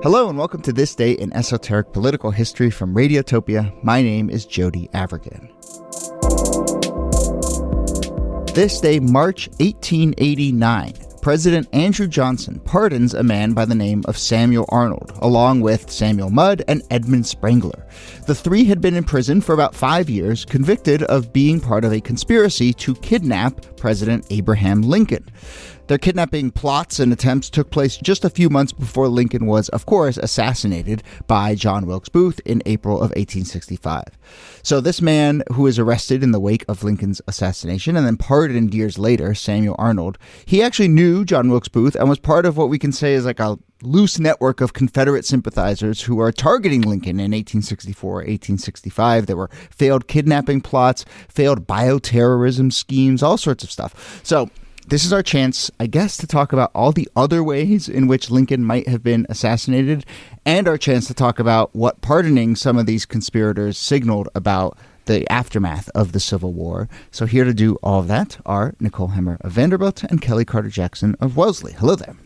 Hello and welcome to This Day in Esoteric Political History from Radiotopia. My name is Jody Avergan. This day, March 1889, President Andrew Johnson pardons a man by the name of Samuel Arnold, along with Samuel Mudd and Edmund Sprengler. The three had been in prison for about 5 years, convicted of being part of a conspiracy to kidnap President Abraham Lincoln. Their kidnapping plots and attempts took place just a few months before Lincoln was, of course, assassinated by John Wilkes Booth in April of 1865. So this man, who was arrested in the wake of Lincoln's assassination and then pardoned years later, Samuel Arnold, he actually knew John Wilkes Booth and was part of what we can say is like a loose network of Confederate sympathizers who are targeting Lincoln in 1864, 1865. There were failed kidnapping plots, failed bioterrorism schemes, all sorts of stuff. So this is our chance, I guess, to talk about all the other ways in which Lincoln might have been assassinated, and our chance to talk about what pardoning some of these conspirators signaled about the aftermath of the Civil War. So here to do all of that are Nicole Hemmer of Vanderbilt and Kellie Carter-Jackson of Wellesley. Hello there.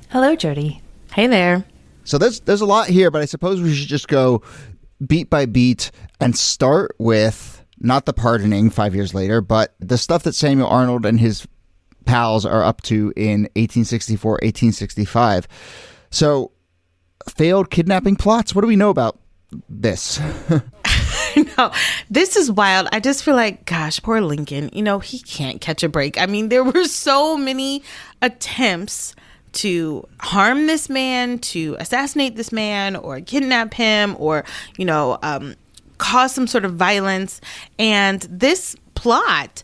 Hello, Jody. Hey there. So there's a lot here, but I suppose we should just go beat by beat and start with not the pardoning 5 years later, but the stuff that Samuel Arnold and his pals are up to in 1864, 1865. So, failed kidnapping plots. What do we know about this? No, this is wild. I just feel like, gosh, poor Lincoln. He can't catch a break. I mean, there were so many attempts to harm this man, to assassinate this man, or kidnap him, or, cause some sort of violence. And this plot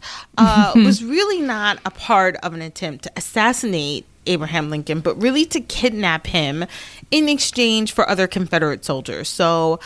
was really not a part of an attempt to assassinate Abraham Lincoln, but really to kidnap him in exchange for other Confederate soldiers. So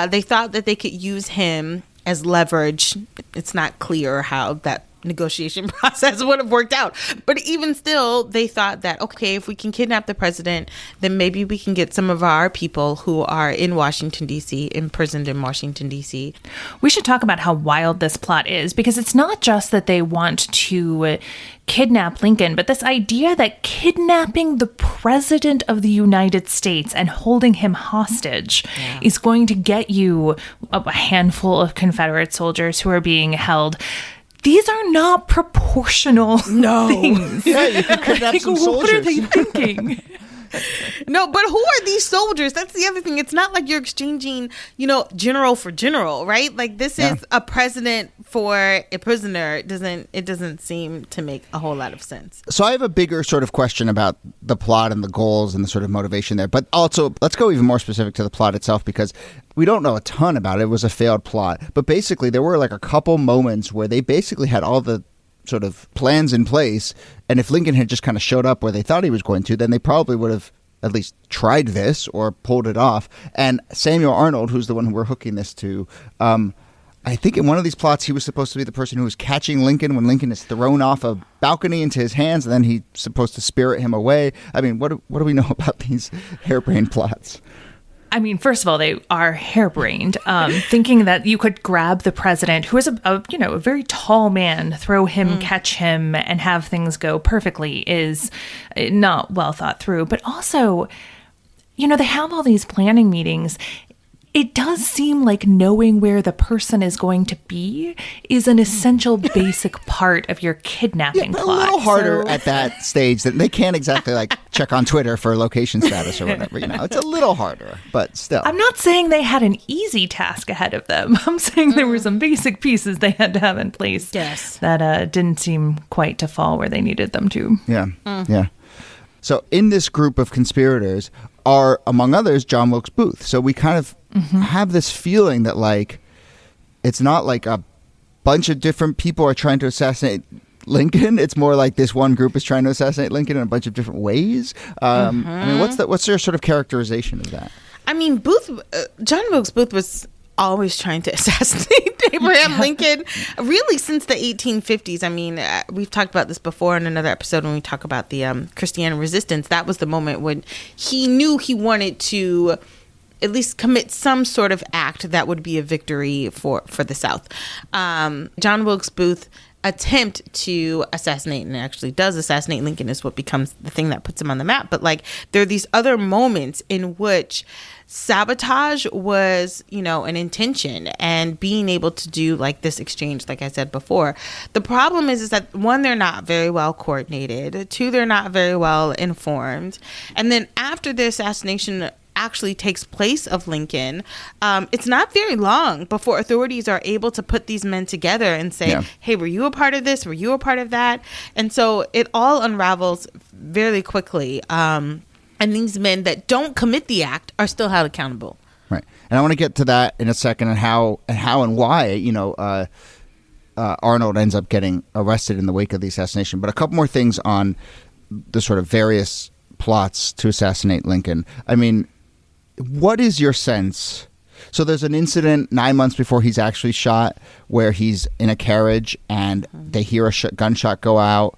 they thought that they could use him as leverage. It's not clear how that negotiation process would have worked out. But even still, they thought that, okay, if we can kidnap the president, then maybe we can get some of our people who are in Washington, D.C., imprisoned in Washington, D.C. We should talk about how wild this plot is, because it's not just that they want to kidnap Lincoln, but this idea that kidnapping the president of the United States and holding him hostage is going to get you a handful of Confederate soldiers who are being held. These are not proportional things. Yeah, you can kidnap some soldiers. What are they thinking? No, but who are these soldiers? That's the other thing. It's not like you're exchanging, general for general, right? Like this is a president for a prisoner. It doesn't seem to make a whole lot of sense. So I have a bigger sort of question about the plot and the goals and the sort of motivation there. But also, let's go even more specific to the plot itself, because we don't know a ton about it. It was a failed plot. But basically, there were like a couple moments where they basically had all the sort of plans in place. And if Lincoln had just kind of showed up where they thought he was going to, then they probably would have at least tried this or pulled it off. And Samuel Arnold, who's the one who we're hooking this to, I think in one of these plots, he was supposed to be the person who was catching Lincoln when Lincoln is thrown off a balcony into his hands, and then he's supposed to spirit him away. I mean, what do we know about these harebrained plots? I mean, first of all, they are harebrained. Thinking that you could grab the president, who is a very tall man, throw him, catch him, and have things go perfectly is not well thought through. But also, they have all these planning meetings. It does seem like knowing where the person is going to be is an essential basic part of your kidnapping plot. A little harder at that stage. That they can't exactly check on Twitter for location status or whatever. It's a little harder, but still. I'm not saying they had an easy task ahead of them. I'm saying there were some basic pieces they had to have in place that didn't seem quite to fall where they needed them to. Yeah. So in this group of conspirators are, among others, John Wilkes Booth. So we kind of have this feeling that it's not like a bunch of different people are trying to assassinate Lincoln. It's more like this one group is trying to assassinate Lincoln in a bunch of different ways. I mean, what's your sort of characterization of that? I mean, John Wilkes Booth was always trying to assassinate Abraham Lincoln, really since the 1850s. I mean, we've talked about this before in another episode when we talk about the Christiana resistance. That was the moment when he knew he wanted to at least commit some sort of act that would be a victory for the South. John Wilkes Booth attempt to assassinate, and actually does assassinate Lincoln, is what becomes the thing that puts him on the map. But like, there are these other moments in which sabotage was, an intention, and being able to do like this exchange, like I said before. The problem is that, one, they're not very well coordinated. Two, they're not very well informed. And then after the assassination actually takes place of Lincoln, it's not very long before authorities are able to put these men together and say, hey, were you a part of this? Were you a part of that? And so it all unravels very quickly. And these men that don't commit the act are still held accountable. Right. And I want to get to that in a second, and how and why, Arnold ends up getting arrested in the wake of the assassination. But a couple more things on the sort of various plots to assassinate Lincoln. I mean, what is your sense? So there's an incident 9 months before he's actually shot where he's in a carriage and they hear a gunshot go out.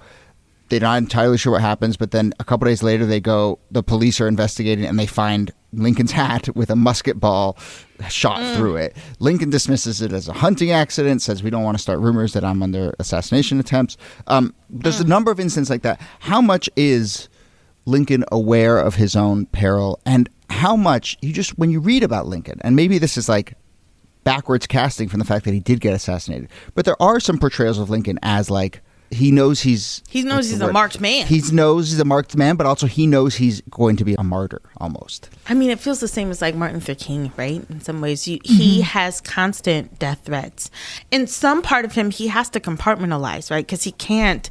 They're not entirely sure what happens, but then a couple days later the police are investigating and they find Lincoln's hat with a musket ball shot through it. Lincoln dismisses it as a hunting accident, says we don't want to start rumors that I'm under assassination attempts. There's a number of instances like that. How much is Lincoln aware of his own peril, and how much when you read about Lincoln, and maybe this is like backwards casting from the fact that he did get assassinated, but there are some portrayals of Lincoln as like, he knows he's a marked man. He knows he's a marked man, but also he knows he's going to be a martyr almost. I mean, it feels the same as like Martin Luther King, right? In some ways, he has constant death threats. In some part of him, he has to compartmentalize, right? Because he can't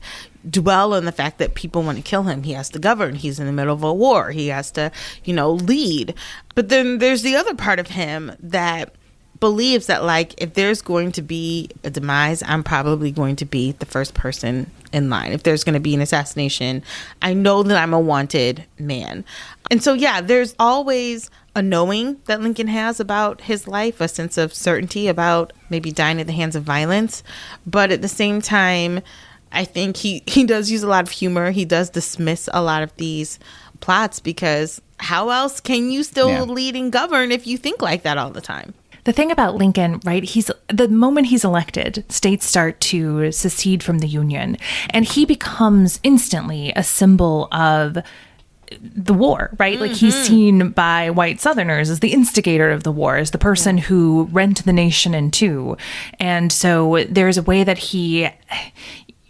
dwell on the fact that people want to kill him. He has to govern. He's in the middle of a war. He has to, lead. But then there's the other part of him that believes that, like, if there's going to be a demise, I'm probably going to be the first person in line. If there's going to be an assassination, I know that I'm a wanted man. And so, there's always a knowing that Lincoln has about his life, a sense of certainty about maybe dying at the hands of violence. But at the same time, I think he does use a lot of humor. He does dismiss a lot of these plots, because how else can you still lead and govern if you think like that all the time? The thing about Lincoln, right, the moment he's elected, states start to secede from the Union, and he becomes instantly a symbol of the war, right? Like, he's seen by white Southerners as the instigator of the war, as the person who rent the nation in two. And so there's a way that he,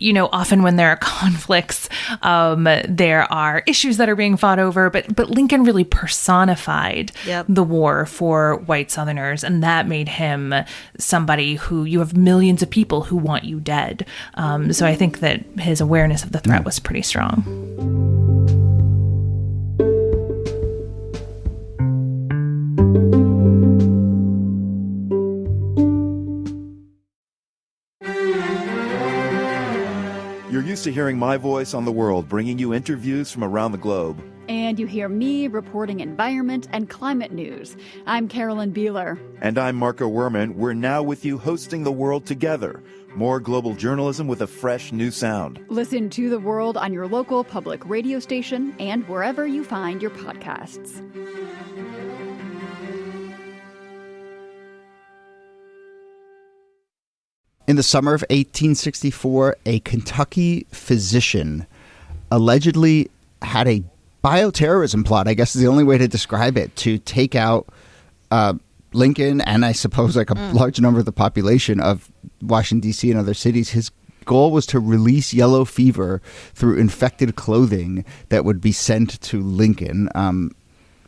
often when there are conflicts, there are issues that are being fought over, but Lincoln really personified the war for white Southerners, and that made him somebody who you have millions of people who want you dead. So I think that his awareness of the threat was pretty strong. You're used to hearing my voice on the world, bringing you interviews from around the globe. And you hear me reporting environment and climate news. I'm Carolyn Beeler. And I'm Marco Werman. We're now with you hosting The World Together. More global journalism with a fresh new sound. Listen to The World on your local public radio station and wherever you find your podcasts. In the summer of 1864, a Kentucky physician allegedly had a bioterrorism plot, I guess is the only way to describe it, to take out Lincoln and I suppose like a large number of the population of Washington, D.C. and other cities. His goal was to release yellow fever through infected clothing that would be sent to Lincoln.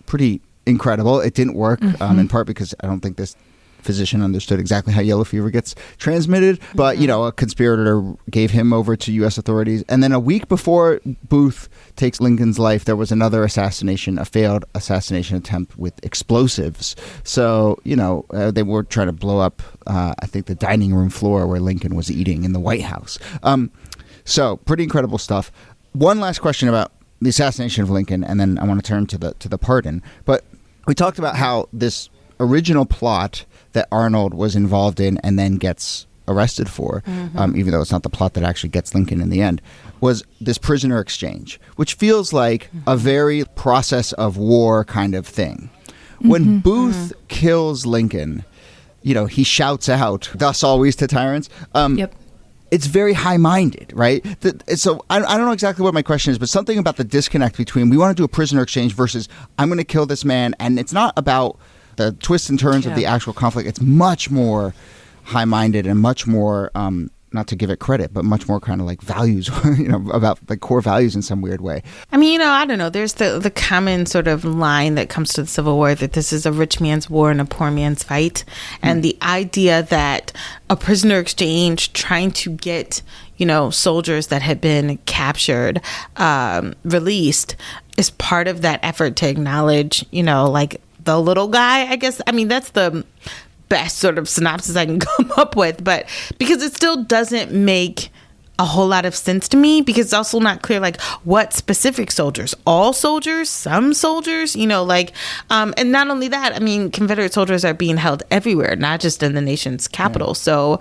Pretty incredible. It didn't work, in part because I don't think this physician understood exactly how yellow fever gets transmitted, but a conspirator gave him over to U.S. authorities. And then a week before Booth takes Lincoln's life, there was another assassination, a failed assassination attempt with explosives. So they were trying to blow up I think the dining room floor where Lincoln was eating in the White House. So pretty incredible stuff. One last question about the assassination of Lincoln, and then I want to turn to the pardon. But we talked about how this original plot that Arnold was involved in and then gets arrested for, even though it's not the plot that actually gets Lincoln in the end, was this prisoner exchange, which feels like a very process of war kind of thing. When Booth kills Lincoln, he shouts out, "Thus always to tyrants." it's very high-minded, right? So I don't know exactly what my question is, but something about the disconnect between we want to do a prisoner exchange versus I'm going to kill this man, and it's not about the twists and turns of the actual conflict. It's much more high-minded and much more, not to give it credit, but much more kind of like values, about like core values in some weird way. I mean, I don't know. There's the common sort of line that comes to the Civil War that this is a rich man's war and a poor man's fight. And the idea that a prisoner exchange trying to get, soldiers that had been captured, released is part of that effort to acknowledge, like the little guy, I guess. I mean, that's the best sort of synopsis I can come up with, but because it still doesn't make a whole lot of sense to me, because it's also not clear like what specific soldiers, all soldiers, some soldiers, and not only that, I mean, Confederate soldiers are being held everywhere, not just in the nation's capital. So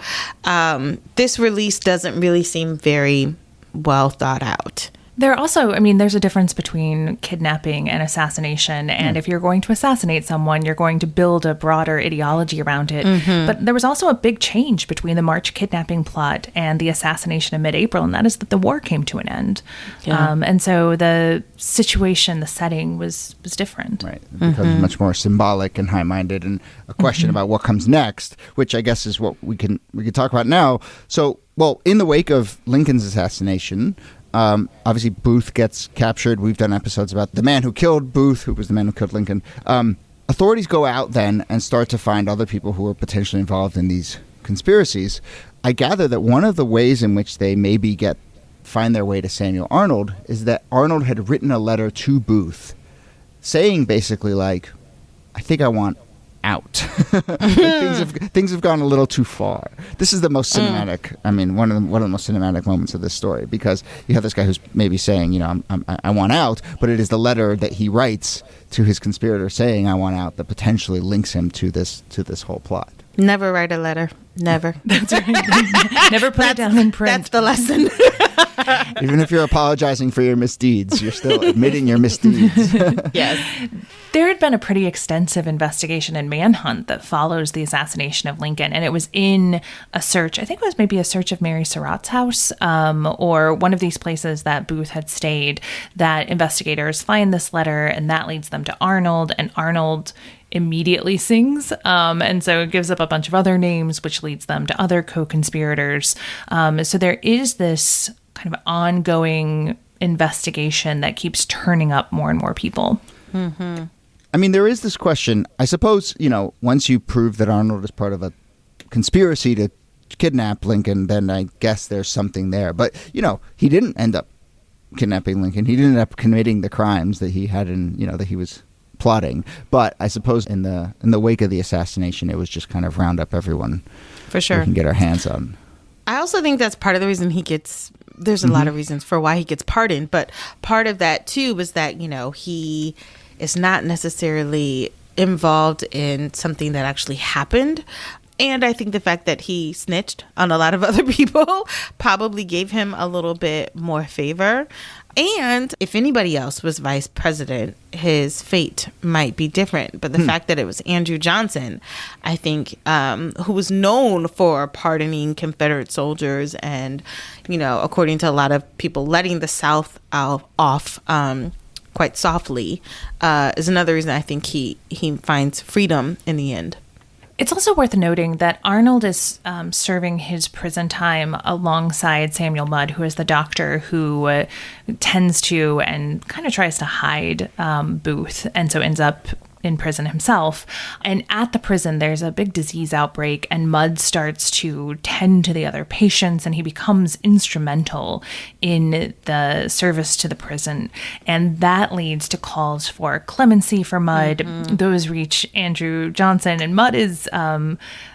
this release doesn't really seem very well thought out. There also, there's a difference between kidnapping and assassination. And if you're going to assassinate someone, you're going to build a broader ideology around it. But there was also a big change between the March kidnapping plot and the assassination in mid-April, and that is that the war came to an end. And so the situation, the setting was different. Right. It becomes much more symbolic and high-minded, and a question about what comes next, which I guess is what we can talk about now. So, in the wake of Lincoln's assassination, obviously Booth gets captured. We've done episodes about the man who killed Booth, who was the man who killed Lincoln. Authorities go out then and start to find other people who are potentially involved in these conspiracies. I gather that one of the ways in which they maybe find their way to Samuel Arnold is that Arnold had written a letter to Booth saying basically like, I think I want out. things have gone a little too far. This is the most cinematic. One of the most cinematic moments of this story, because you have this guy who's maybe saying, I want out, but it is the letter that he writes to his conspirator saying I want out that potentially links him to this whole plot. Never write a letter. Never. That's right. Never put it down in print. That's the lesson. Even if you're apologizing for your misdeeds, you're still admitting your misdeeds. Yes. There had been a pretty extensive investigation and manhunt that follows the assassination of Lincoln, and it was in a search, I think it was maybe a search of Mary Surratt's house, or one of these places that Booth had stayed, that investigators find this letter, and that leads them to Arnold, and Arnold immediately sings, and so it gives up a bunch of other names, which leads them to other co-conspirators. So there is this kind of ongoing investigation that keeps turning up more and more people. There is this question, I suppose, once you prove that Arnold is part of a conspiracy to kidnap Lincoln, then I guess there's something there. But, he didn't end up kidnapping Lincoln. He didn't end up committing the crimes that he had that he was plotting. But I suppose in the wake of the assassination, it was just kind of round up everyone for sure we can get our hands on. I also think that's part of the reason there's a lot of reasons for why he gets pardoned, but part of that too was that, he is not necessarily involved in something that actually happened. And I think the fact that he snitched on a lot of other people probably gave him a little bit more favor. And if anybody else was vice president, his fate might be different. But the fact that it was Andrew Johnson, I think, who was known for pardoning Confederate soldiers and, according to a lot of people, letting the South off quite softly, is another reason I think he finds freedom in the end. It's also worth noting that Arnold is serving his prison time alongside Samuel Mudd, who is the doctor who tends to and kind of tries to hide Booth, and so ends up in prison himself. And at the prison, there's a big disease outbreak, and Mudd starts to tend to the other patients, and he becomes instrumental in the service to the prison. And that leads to calls for clemency for Mudd. Those reach Andrew Johnson, and Mudd is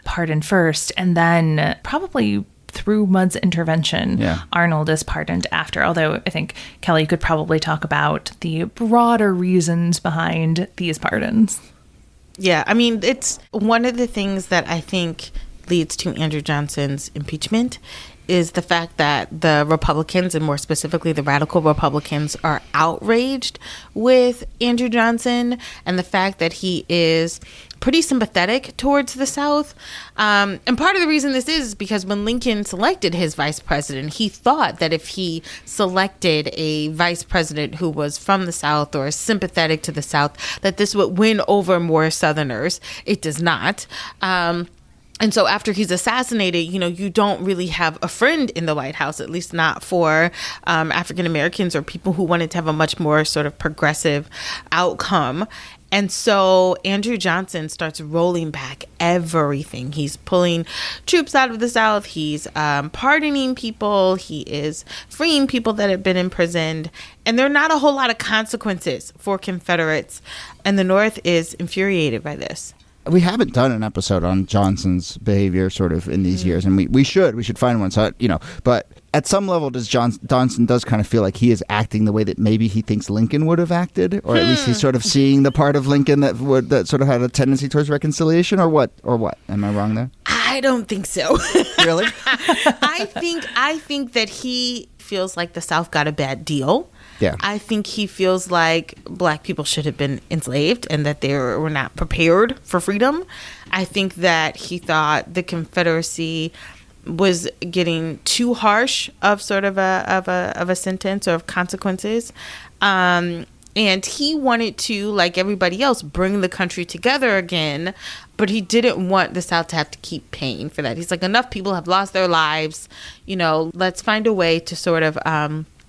pardoned first, and then probably through Mudd's intervention, Arnold is pardoned after. Although I think Kellie could probably talk about the broader reasons behind these pardons. Yeah, it's one of the things that I think leads to Andrew Johnson's impeachment is the fact that the Republicans, and more specifically the radical Republicans, are outraged with Andrew Johnson, and the fact that he is pretty sympathetic towards the South. And part of the reason this is because when Lincoln selected his vice president, he thought that if he selected a vice president who was from the South or sympathetic to the South, that this would win over more Southerners. It does not. And so after he's assassinated, you don't really have a friend in the White House, at least not for African Americans or people who wanted to have a much more sort of progressive outcome. And so Andrew Johnson starts rolling back everything. He's pulling troops out of the South. He's pardoning people. He is freeing people that have been imprisoned. And there are not a whole lot of consequences for Confederates. And the North is infuriated by this. We haven't done an episode on Johnson's behavior sort of in these years, and we should find one. So, but at some level, Johnson does kind of feel like he is acting the way that maybe he thinks Lincoln would have acted, or at least he's sort of seeing the part of Lincoln that sort of had a tendency towards reconciliation, or what? Am I wrong there? I don't think so. Really? I think that he feels like the South got a bad deal. Yeah. I think he feels like Black people should have been enslaved and that they were not prepared for freedom. I think that he thought the Confederacy was getting too harsh of sort of a sentence or of consequences. And he wanted to, like everybody else, bring the country together again, but he didn't want the South to have to keep paying for that. He's like, enough people have lost their lives. Let's find a way to sort of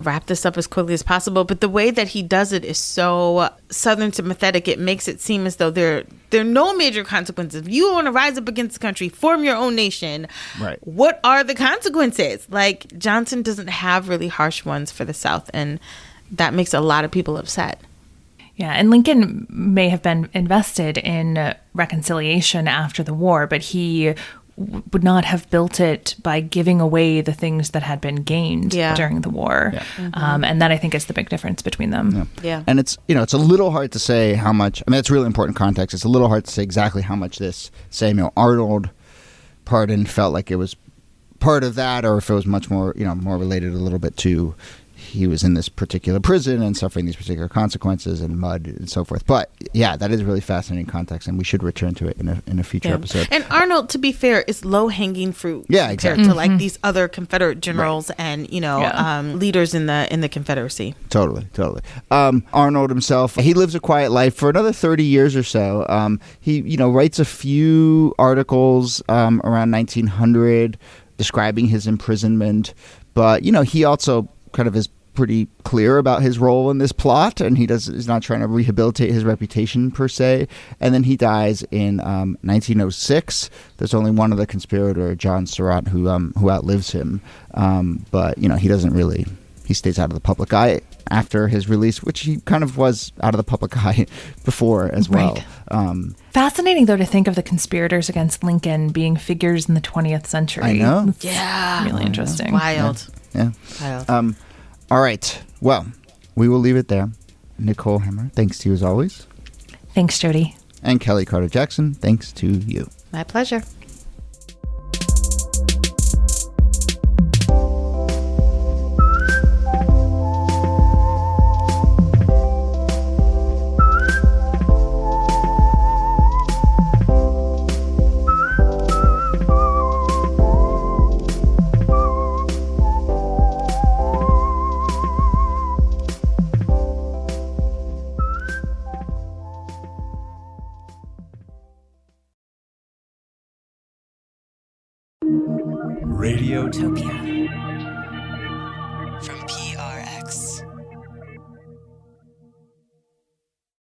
wrap this up as quickly as possible. But the way that he does it is so Southern sympathetic. It makes it seem as though there are no major consequences. If you want to rise up against the country, form your own nation. Right. What are the consequences? Like, Johnson doesn't have really harsh ones for the South, and that makes a lot of people upset. Yeah, and Lincoln may have been invested in reconciliation after the war, but he would not have built it by giving away the things that had been gained during the war. Yeah. And that, I think, is the big difference between them. Yeah. And it's a little hard to say how much, it's really important context. It's a little hard to say exactly how much this Samuel Arnold pardon felt like it was part of that, or if it was much more, more related a little bit to he was in this particular prison and suffering these particular consequences and mud and so forth. But yeah, that is really fascinating context, and we should return to it in a future episode. And Arnold, to be fair, is low hanging fruit. Yeah, exactly. Compared to like these other Confederate generals and leaders in the Confederacy. Totally. Arnold himself, he lives a quiet life for another 30 years or so. He writes a few articles around 1900 describing his imprisonment, but he also kind of is pretty clear about his role in this plot, and is not trying to rehabilitate his reputation per se. And then he dies in 1906. There's only one other conspirator, John Surratt, who outlives him. But he doesn't really. He stays out of the public eye after his release, which he kind of was out of the public eye before as well. Right. Fascinating, though, to think of the conspirators against Lincoln being figures in the 20th century. I know. It's really interesting. Wild. Yeah. Wild. All right. Well, we will leave it there. Nicole Hammer, thanks to you as always. Thanks, Jody. And Kellie Carter-Jackson, thanks to you. My pleasure. Radiotopia.